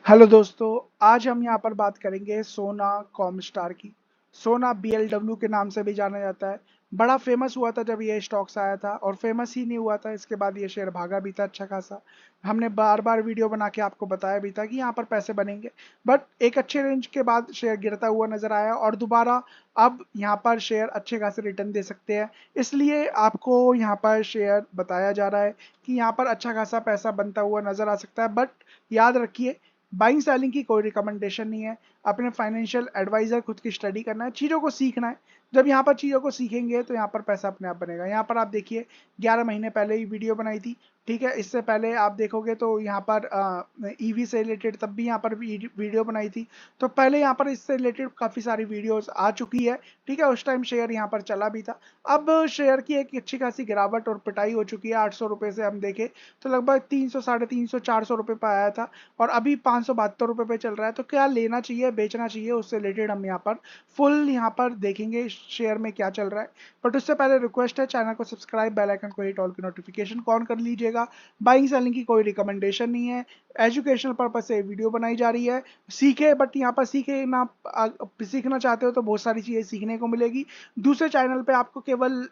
Hello दोस्तों। आज हम यहाँ पर बात करेंगे सोना कॉमस्टार की। सोना बीएलडब्ल्यू के नाम से भी जाना जाता है। बड़ा फेमस हुआ था जब ये स्टॉक्स आया था, और फेमस ही नहीं हुआ था, इसके बाद ये शेयर भागा भी था अच्छा खासा। हमने बार बार वीडियो बना के आपको बताया भी था कि यहाँ पर पैसे बनेंगे, बट एक अच्छे रेंज के बाद शेयर गिरता हुआ नजर आया, और दोबारा अब यहाँ पर शेयर अच्छे खासे रिटर्न दे सकते हैं। इसलिए आपको यहाँ पर शेयर बताया जा रहा है कि यहाँ पर अच्छा खासा पैसा बनता हुआ नजर आ सकता है। बट याद रखिए, बाइंग सेलिंग की कोई रिकमेंडेशन नहीं है। अपने फाइनेंशियल एडवाइजर खुद की स्टडी करना है, चीज़ों को सीखना है। जब यहाँ पर चीज़ों को सीखेंगे तो यहाँ पर पैसा अपने आप बनेगा। यहाँ पर आप देखिए, 11 महीने पहले ही वीडियो बनाई थी, ठीक है। इससे पहले आप देखोगे तो यहाँ पर ईवी से रिलेटेड तब भी यहाँ पर वीडियो बनाई थी। तो पहले यहाँ पर इससे रिलेटेड काफ़ी सारी वीडियोस आ चुकी है, ठीक है। उस टाइम शेयर यहाँ पर चला भी था। अब शेयर की एक अच्छी खासी गिरावट और पिटाई हो चुकी है। 800 रुपये से हम देखें तो लगभग 300, 350, 400 रुपये पर आया था, और अभी 572 रुपये पे चल रहा है। तो क्या लेना चाहिए, बेचना चाहिए, उससे रिलेटेड हम यहाँ पर फुल यहाँ पर देखेंगे शेयर में क्या चल रहा है। बट उससे पहले रिक्वेस्ट है, चैनल को सब्सक्राइब, बेल आइकन को हिट, ऑल की नोटिफिकेशन को ऑन कर लीजिएगा। बाइंग सेलिंग की कोई रिकमेंडेशन नहीं है, एजुकेशनल पर्पज से वीडियो बनाई जा रही है। सीखे, बट यहाँ पर सीखे ना, सीखना चाहते हो तो बहुत सारी चीज़ें सीखने को मिलेगी। दूसरे चैनल पे आपको केवल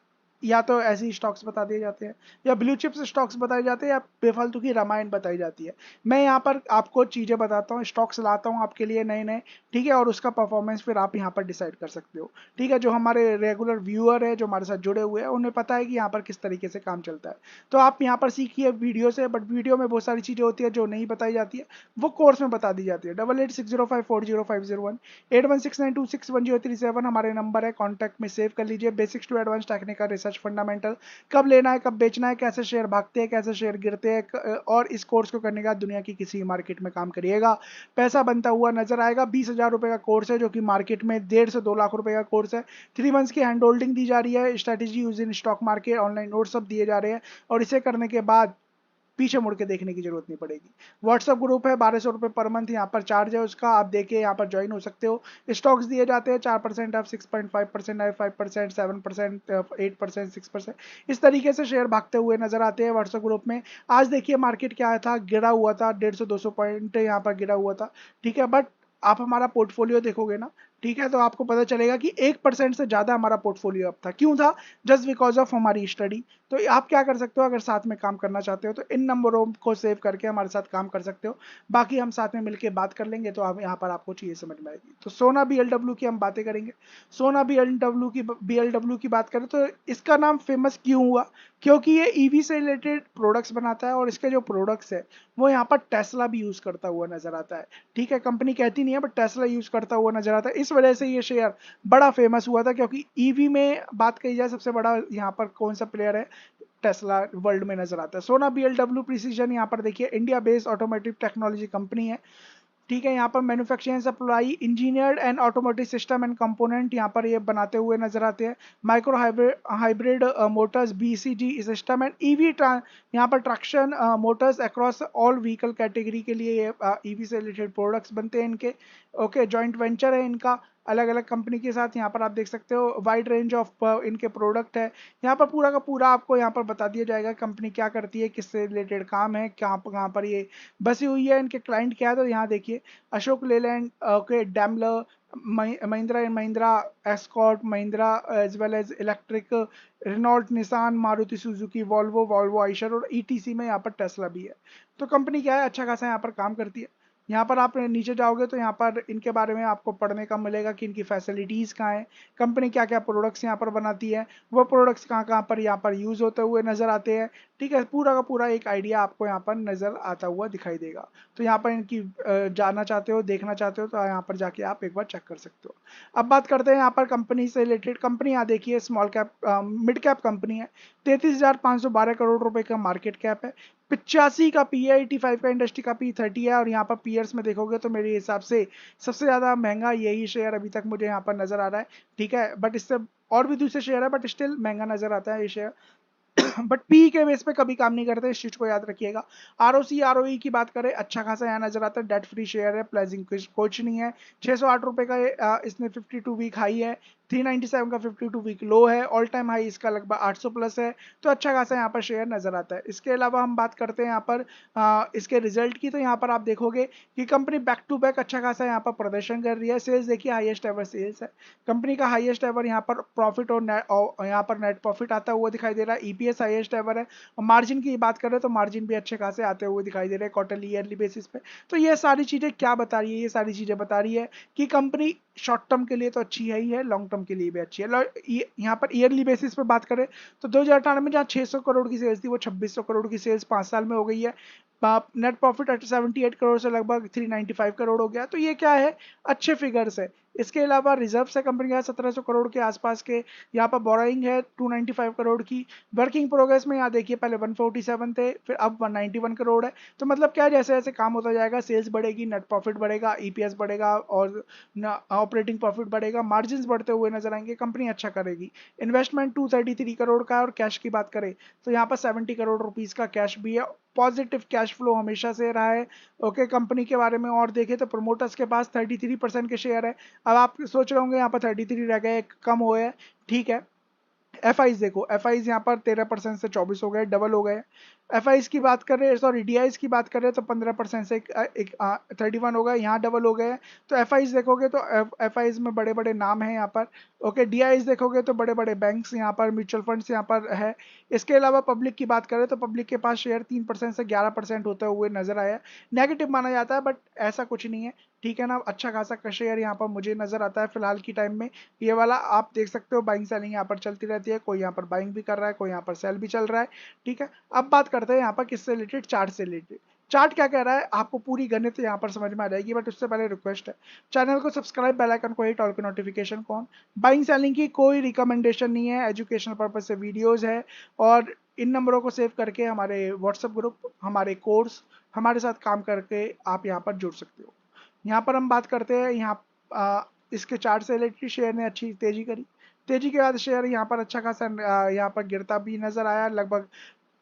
या तो ऐसी स्टॉक्स बता दिए जाते हैं, या ब्लू चिप्स स्टॉक्स बताए जाते हैं, या बेफालतू की रामायण बताई जाती है। मैं यहाँ पर आपको चीज़ें बताता हूँ, स्टॉक्स लाता हूँ आपके लिए नए नए, ठीक है। और उसका परफॉर्मेंस फिर आप यहाँ पर डिसाइड कर सकते हो, ठीक है। जो हमारे रेगुलर व्यूअर है, जो हमारे साथ जुड़े हुए हैं, उन्हें पता है कि यहाँ पर किस तरीके से काम चलता है। तो आप यहाँ पर सीखिए वीडियो से, बट वीडियो में बहुत सारी चीज़ें होती है जो नहीं बताई जाती है, वो कोर्स में बता दी जाती है। 8860540501, 8169261037 हमारे नंबर है, कॉन्टैक्ट में सेव कर लीजिए। Basics to advance technical research fundamental, कब लेना है, कब बेचना है, कैसे शेयर भागते हैं, कैसे शेयर गिरते हैं, और इस कोर्स को करने का दुनिया की किसी मार्केट में काम करिएगा, पैसा बनता हुआ नजर आएगा। 20,000 रुपए का कोर्स है, जो कि मार्केट में 1.5 से 2 लाख रुपए का कोर्स है। 3 मंथ्स की हैंड होल्डिंग दी जा रही है, strategy use in stock market, online note सब दिए जा रहे हैं, और इसे करने के बाद पीछे मुड़ के देखने की जरूरत नहीं पड़ेगी। व्हाट्सअप ग्रुप है, 1200 रुपये पर मंथ यहाँ पर चार्ज है उसका, आप देखिए यहाँ पर ज्वाइन हो सकते हो। स्टॉक्स दिए जाते हैं 4% ऑफ, 6.5% ऑफ, 5%, 7%, 8%, 6%, इस तरीके से शेयर भागते हुए नजर आते हैं व्हाट्सएप ग्रुप में। आज देखिए मार्केट क्या था, गिरा हुआ था, 150-200 पॉइंट यहाँ पर गिरा हुआ था, ठीक है। बट आप हमारा पोर्टफोलियो देखोगे ना, ठीक है, तो आपको पता चलेगा कि 1% से ज्यादा हमारा पोर्टफोलियो अब था। क्यों था? जस्ट बिकॉज ऑफ हमारी स्टडी। तो आप क्या कर सकते हो, अगर साथ में काम करना चाहते हो तो इन नंबरों को सेव करके हमारे साथ काम कर सकते हो। बाकी हम साथ में मिलकर बात कर लेंगे, तो आप यहाँ पर आपको चीजें समझ में आएगी। तो सोना बीएलडब्ल्यू की हम बातें करेंगे। सोना बीएलडब्ल्यू की बात करें तो इसका नाम फेमस क्यों हुआ? क्योंकि ये ईवी से रिलेटेड प्रोडक्ट्स बनाता है, और इसके जो प्रोडक्ट्स है वो यहाँ पर टेस्ला भी यूज करता हुआ नजर आता है, ठीक है। कंपनी कहती नहीं है, बट टेस्ला यूज करता हुआ नजर आता है। इस वजह से ये शेयर बड़ा फेमस हुआ था, क्योंकि ईवी में बात कही जाए सबसे बड़ा यहाँ पर कौन सा प्लेयर है, टेस्ला वर्ल्ड में नजर आता है। सोना बीएलडब्ल्यू प्रिसीजन यहाँ पर देखिए, India based automotive technology company है, ठीक है। यहाँ पर manufacturing supply engineered and automotive system and component यहाँ पर ये बनाते हुए नजर आते हैं। Micro hybrid Motors, BCG system and EV यहाँ पर traction Motors across all vehicle category के लिए ये ईवी से रिलेटेड प्रोडक्ट्स बनते हैं इनके। ओके, जॉइंट वेंचर है इनका अलग अलग कंपनी के साथ। यहाँ पर आप देख सकते हो वाइड रेंज ऑफ इनके प्रोडक्ट है। यहाँ पर पूरा का पूरा आपको यहाँ पर बता दिया जाएगा कंपनी क्या करती है, किससे रिलेटेड काम है, कहाँ पर ये बसी हुई है, इनके क्लाइंट क्या है। तो यहाँ देखिए, Ashok Leyland, okay, Daimler, Mahindra and Mahindra, Escort Mahindra, as well as electric, Renault, Nissan, Maruti Suzuki, Volvo, Eicher, और ईटीसी में यहाँ पर टेस्ला भी है। तो कंपनी क्या है, अच्छा खासा यहाँ पर काम करती है। यहाँ पर आप नीचे जाओगे तो यहाँ पर इनके बारे में आपको पढ़ने का मिलेगा कि इनकी फैसिलिटीज़ कहाँ हैं, कंपनी क्या क्या प्रोडक्ट्स यहाँ पर बनाती है, वो प्रोडक्ट्स कहाँ कहाँ पर यहाँ पर यूज़ होते हुए नजर आते हैं, ठीक है। पूरा का पूरा एक आइडिया आपको यहाँ पर नजर आता हुआ दिखाई देगा। तो यहाँ पर इनकी जानना चाहते हो, देखना चाहते हो, तो यहाँ पर जाके आप एक बार चेक कर सकते हो। अब बात करते हैं यहाँ पर कंपनी से रिलेटेड। कंपनी यहाँ देखिए, small cap mid cap company है। 33,512 करोड़ रुपए का मार्केट कैप है। 85 का पी है, 85 का इंडस्ट्री का पी 30 है। और यहाँ पर पीयर्स में देखोगे तो मेरे हिसाब से सबसे ज़्यादा महंगा यही शेयर अभी तक मुझे यहाँ पर नजर आ रहा है, ठीक है। बट इससे और भी दूसरे शेयर है, बट स्टिल महंगा नजर आता है ये शेयर। बट पी के बेस पे कभी काम नहीं करते, इस चीज को याद रखिएगा। आरओसी आरओई की बात करें, अच्छा खासा यहाँ नजर आता है, डेट फ्री शेयर है, प्लेजिंग कुछ नहीं है। 608 रुपए का इसने 52 वीक हाई है, 397 का 52 वीक लो है, ऑल टाइम हाई इसका लगभग 800 प्लस है। तो अच्छा खासा यहाँ पर शेयर नजर आता है। इसके अलावा हम बात करते हैं यहाँ पर इसके रिजल्ट की, तो यहाँ पर आप देखोगे कि कंपनी बैक टू बैक अच्छा खासा यहाँ पर प्रदर्शन कर रही है। सेल्स देखिए हाईएस्ट एवर सेल्स है, कंपनी का हाईएस्ट एवर यहाँ पर प्रॉफिट और यहाँ पर नेट प्रॉफिट आता हुआ दिखाई दे रहा है। ईपीएस हाईएस्ट एवर है, और मार्जिन की बात करें तो मार्जिन भी अच्छे खासे आते हुए दिखाई दे रहे हैं क्वार्टरली ईयरली बेसिस पे। तो ये सारी चीजें क्या बता रही है, ये सारी चीजें बता रही है कि कंपनी शॉर्ट टर्म के लिए तो अच्छी है ही है, लॉन्ग टर्म के लिए भी अच्छी है। यहाँ पर ईयरली बेसिस पे बात करें तो 2018 में जहाँ 600 करोड़ की सेल्स थी, वो 2600 करोड़ की सेल्स 5 साल में हो गई है। नेट प्रॉफिट 78 करोड़ से लगभग 395 करोड़ हो गया। तो ये क्या है, अच्छे फिगर्स है। इसके अलावा रिजर्व है कंपनी का 1700 करोड़ के आसपास के, यहाँ पर बोराइंग है 295 करोड़ की। वर्किंग प्रोग्रेस में यहाँ देखिए पहले 147 थे, फिर अब 191 करोड़ है। तो मतलब क्या, जैसे जैसे काम होता जाएगा, सेल्स बढ़ेगी, नेट प्रॉफिट बढ़ेगा, ईपीएस बढ़ेगा और ऑपरेटिंग प्रॉफिट बढ़ेगा, मार्जिन बढ़ते हुए नजर आएंगे, कंपनी अच्छा करेगी। इन्वेस्टमेंट 233 करोड़ का है, और कैश की बात करें तो यहाँ पर 70 करोड़ रुपीज का कैश भी है। पॉजिटिव कैश फ्लो हमेशा से रहा है। ओके, कंपनी के बारे में और देखें तो प्रमोटर्स के पास 33% के शेयर है। अब आप सोच रहे होंगे यहाँ पर 33 रह गए, कम हुए हैं, ठीक है। एफ देखो, एफ यहाँ पर 13% से 24 हो गए, डबल हो गए। एफ की बात करें, सॉरी डी की बात करें तो 15% से एक 31 हो गए, यहाँ डबल हो गए। तो एफ देखोगे तो एफ में बड़े बड़े नाम हैं यहाँ पर। ओके, डी देखोगे तो बड़े बड़े बैंक्स यहाँ पर, म्यूचुअल फंड्स यहाँ पर है। इसके अलावा पब्लिक की बात करें तो पब्लिक के पास शेयर 3% से 11% होते हुए नजर आया। नेगेटिव माना जाता है, बट ऐसा कुछ नहीं है, ठीक है ना। अच्छा खासा का शेयर यहाँ पर मुझे नजर आता है फिलहाल की टाइम में। ये वाला आप देख सकते हो, बाइंग सेलिंग यहाँ पर चलती रहती है, कोई यहाँ पर बाइंग भी कर रहा है, कोई यहाँ पर सेल भी चल रहा है, ठीक है। अब बात करते हैं यहाँ पर किससे रिलेटेड, चार्ट से रिलेटेड। चार्ट क्या कह रहा है आपको पूरी गणित यहाँ पर समझ में आ जाएगी, बट उससे पहले रिक्वेस्ट है, चैनल को सब्सक्राइब, बेल आइकन को हिट, ऑल के नोटिफिकेशन को ऑन। बाइंग सेलिंग की कोई रिकमेंडेशन नहीं है, एजुकेशनल पर्पज से वीडियोज है। और इन नंबरों को सेव करके हमारे व्हाट्सएप ग्रुप, हमारे कोर्स, हमारे साथ काम करके आप यहाँ पर जुड़ सकते हो। यहाँ पर हम बात करते हैं, इसके चार्ट से रिलेटेड शेयर ने अच्छी तेजी करी। तेजी के बाद शेयर यहाँ पर अच्छा खासा यहाँ पर गिरता भी नजर आया, लगभग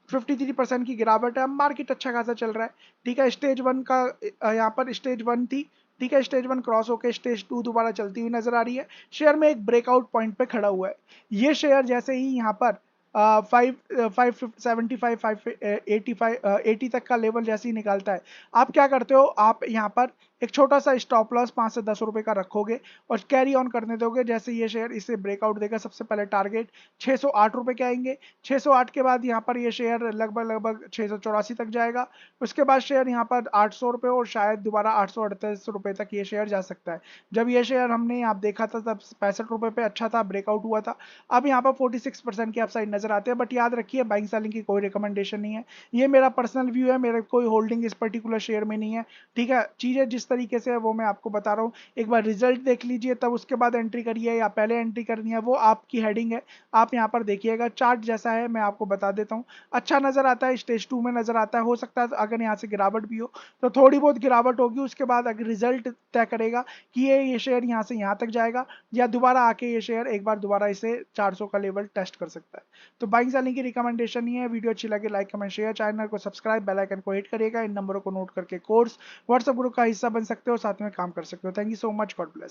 53% की गिरावट है। मार्केट अच्छा खासा चल रहा है, ठीक है। स्टेज 1 का यहाँ पर स्टेज 1 थी, ठीक है, स्टेज 1 क्रॉस होकर स्टेज 2 दोबारा चलती हुई नजर आ रही है। शेयर में एक ब्रेकआउट पॉइंट पे खड़ा हुआ है। ये शेयर जैसे ही यहाँ पर 575 585 80 तक का लेवल जैसे ही निकालता है, आप क्या करते हो, आप यहाँ पर एक छोटा सा स्टॉप लॉस 5 से 10 रुपए का रखोगे और कैरी ऑन करने दोगे। जैसे ये शेयर इसे ब्रेकआउट देगा, सबसे पहले टारगेट 608 रुपए के आएंगे। 608 के बाद यहाँ पर ये शेयर लगभग 684 तक जाएगा। उसके बाद शेयर यहाँ पर 800 रुपए और शायद दोबारा 838 रुपए तक ये शेयर जा सकता है। जब ये शेयर हमने आप देखा था तब 65 रुपए पे अच्छा था, ब्रेकआउट हुआ था। अब यहाँ पर 46% की अपसाइड नजर आते हैं, बट याद रखिए बाइंग सेलिंग की कोई रिकमेंडेशन नहीं है, ये मेरा पर्सनल व्यू है, मेरा कोई होल्डिंग इस पर्टिकुलर शेयर में नहीं है, ठीक है। चीजें जिस तरीके से है वो मैं आपको बता रहा हूँ, एक बार रिजल्ट देख लीजिए, तब उसके बाद एंट्री करिए या पहले एंट्री करनी है वो आपकी हेडिंग है। आप यहाँ पर देखिएगा, चार्ट जैसा है मैं आपको बता देता हूँ, अच्छा नजर आता है, स्टेज 2 में नजर आता है। हो सकता है अगर यहाँ से गिरावट भी हो तो थोड़ी बहुत गिरावट होगी, उसके बाद अगर रिजल्ट तय करेगा कि ये शेयर यहाँ से यहाँ तक जाएगा, या दोबारा आके ये शेयर एक बार दोबारा इसे 400 का लेवल टेस्ट कर सकता है। तो बाइंग सेलिंग की रिकमेंडेशन नहीं है। वीडियो अच्छी लगे लाइक कमेंट शेयर, चैनल को सब्सक्राइब, बेल आइकन को हिट करिएगा। इन नंबरों को नोट करके कोर्स व्हाट्सएप ग्रुप का हिस्सा बन सकते हो, साथ में काम कर सकते हो। Thank you so much, God bless.